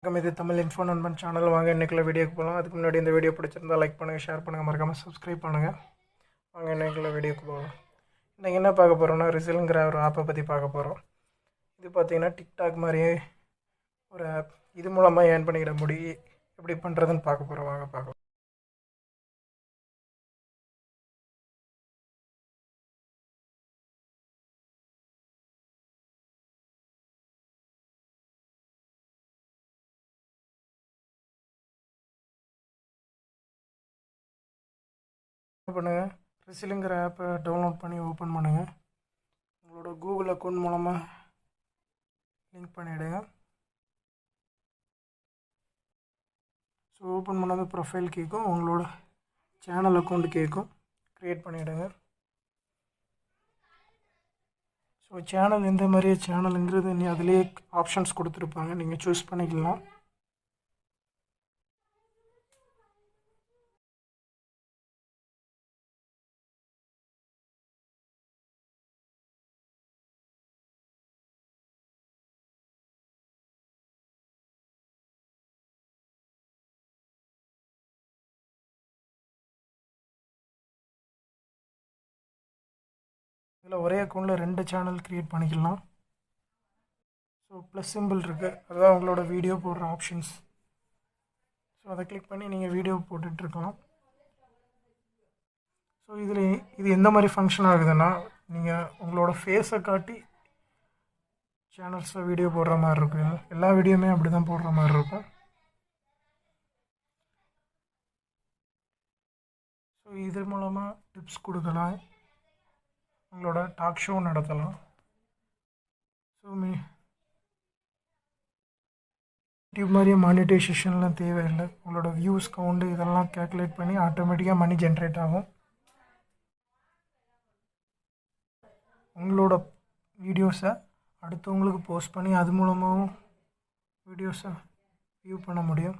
இது தமிழ் இன்ஃபோ நண்பன் சேனல். வாங்க இன்றைக்குள்ள வீடியோக்கு போகலாம். அதுக்கு முன்னாடி இந்த வீடியோ பிடிச்சிருந்தால் லைக் பண்ணுங்கள், ஷேர் பண்ணுங்கள், மறக்காமல் சப்ஸ்கிரைப் பண்ணுங்கள். வாங்க இன்றைக்குள்ள வீடியோக்கு போகலாம். இன்றைக்கி என்ன பார்க்க போகிறோம்னா, ரிசில்ங்கிற ஒரு ஆப்பை பற்றி பார்க்க போகிறோம். இது பார்த்திங்கன்னா டிக்டாக் மாதிரியே ஒரு ஆப். இது மூலமாக ஏர்ன் பண்ணிக்கிட முடியும். எப்படி பண்ணுறதுன்னு பார்க்க போகிறோம். வாங்க பார்க்கலாம். பண்ணுங்கள், ரிசிலுங்கிற ஆப்பை டவுன்லோட் பண்ணி ஓப்பன் பண்ணுங்கள். உங்களோட கூகுள் அக்கௌண்ட் மூலமாக லிங்க் பண்ணிவிடுங்க. ஸோ ஓப்பன் பண்ணாத ப்ரொஃபைல் கேட்கும், உங்களோட சேனல் அக்கௌண்ட் கேட்கும். க்ரியேட் பண்ணிவிடுங்க. ஸோ சேனல் எந்த மாதிரியே சேனலுங்கிறது நீ அதிலே ஆப்ஷன்ஸ் கொடுத்துருப்பாங்க, நீங்கள் சூஸ் பண்ணிக்கலாம். இதில் ஒரே அக்கௌண்ட்டில் 2 சேனல் க்ரியேட் பண்ணிக்கலாம். ஸோ ப்ளஸ் சிம்பிள் இருக்குது, அதுதான் உங்களோட வீடியோ போடுற ஆப்ஷன்ஸ். ஸோ அதை கிளிக் பண்ணி நீங்கள் வீடியோ போட்டுட்ருக்கலாம். ஸோ இது எந்த மாதிரி ஃபங்க்ஷன் ஆகுதுன்னா, நீங்கள் உங்களோட ஃபேஸை காட்டி சேனல்ஸில் வீடியோ போடுற மாதிரி இருக்கும். எல்லா வீடியோவுமே அப்படி தான் போடுற மாதிரி இருக்கும். ஸோ இது மூலமாக டிப்ஸ் கொடுக்கலாம், உங்களோட டாக் ஷோ நடத்தலாம். ஸோ யூடியூப் மாதிரியே மானிட்டைசேஷன்லாம் தேவையில்லை. உங்களோட வியூஸ் கவுண்டு இதெல்லாம் கேல்குலேட் பண்ணி ஆட்டோமேட்டிக்காக மணி ஜென்ரேட் ஆகும். உங்களோட வீடியோஸை அடுத்தவங்களுக்கு போஸ்ட் பண்ணி அது மூலமாகவும் வீடியோஸை வியூ பண்ண முடியும்.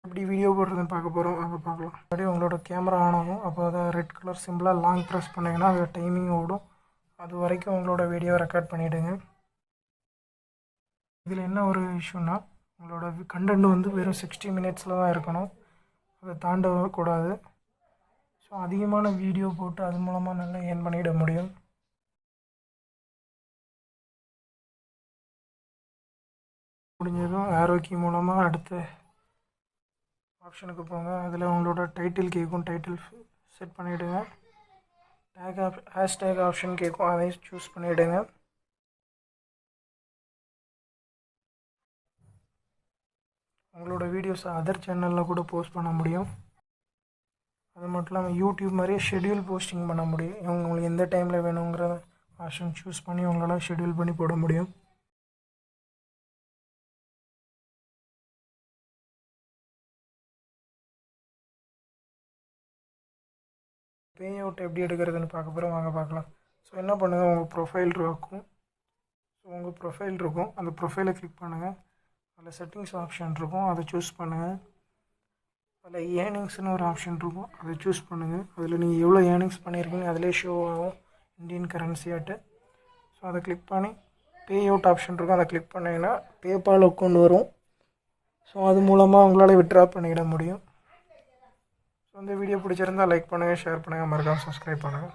எப்படி வீடியோ போடுறதுன்னு பார்க்க போகிறோம். வாங்க பார்க்கலாம். அப்படியே உங்களோட கேமரா ஆன் ஆகும். அப்போ அதை ரெட் கலர் சிம்பிளாக லாங் ப்ரெஸ் பண்ணிங்கன்னா அது டைமிங் ஓடும். அது வரைக்கும் உங்களோட வீடியோவை ரெக்கார்ட் பண்ணிவிடுங்க. இதில் என்ன ஒரு இஷ்யூன்னா, உங்களோட கண்டென்ட் வந்து வெறும் 60 மினிட்ஸில் தான் இருக்கணும், அதை தாண்டக்கூடாது. ஸோ அதிகமான வீடியோ போட்டு அது மூலமாக நல்லா ஏர்ன் பண்ணிட முடியும். முடிஞ்சதும் ஆரோக்கி மூலமாக அடுத்த ஆப்ஷனுக்கு போங்க. அதில் உங்களோட டைட்டில் கேட்கும், டைட்டில் செட் பண்ணிவிடுங்க. ஹேஷ்டேக் ஆப்ஷன் கேட்கும், அதையும் சூஸ் பண்ணிவிடுங்க. உங்களோட வீடியோஸை அதர் சேனலில் கூட போஸ்ட் பண்ண முடியும். அது மட்டும் இல்லாமல் யூடியூப் மாதிரியே ஷெட்யூல் போஸ்டிங் பண்ண முடியும். உங்களுக்கு எந்த டைமில் வேணுங்கிற ஆப்ஷன் சூஸ் பண்ணி உங்களால் ஷெட்யூல் பண்ணி போட முடியும். பே அவுட் எப்படி எடுக்கிறதுன்னு பார்க்க போகிறோம். வாங்க பார்க்கலாம். ஸோ என்ன பண்ணுங்கள், உங்கள் ப்ரொஃபைல் இருக்கும். ஸோ உங்கள் ப்ரொஃபைல் இருக்கும், அந்த ப்ரொஃபைலை கிளிக் பண்ணுங்கள். அதில் செட்டிங்ஸ் ஆப்ஷன் இருக்கும், அதை சூஸ் பண்ணுங்கள். அதில் ஏர்னிங்ஸ்னு ஒரு ஆப்ஷன் இருக்கும், அதை சூஸ் பண்ணுங்கள். அதில் நீங்கள் எவ்வளோ ஏர்னிங்ஸ் பண்ணியிருக்கீங்க அதிலே ஷோ ஆகும், இந்தியன் கரன்சியாட்டு. ஸோ அதை கிளிக் பண்ணி பே அவுட் ஆப்ஷன் இருக்கும், அதை கிளிக் பண்ணிங்கன்னா பேபால் அக்கௌண்ட் வரும். ஸோ அது மூலமாக உங்களால் வித்ட்ரா பண்ணிட முடியும். ஸோ இந்த வீடியோ பிடிச்சிருந்தால் லைக் பண்ணுங்கள், ஷேர் பண்ணுங்கள், மறக்காமல் சப்ஸ்கிரைப் பண்ணுங்கள்.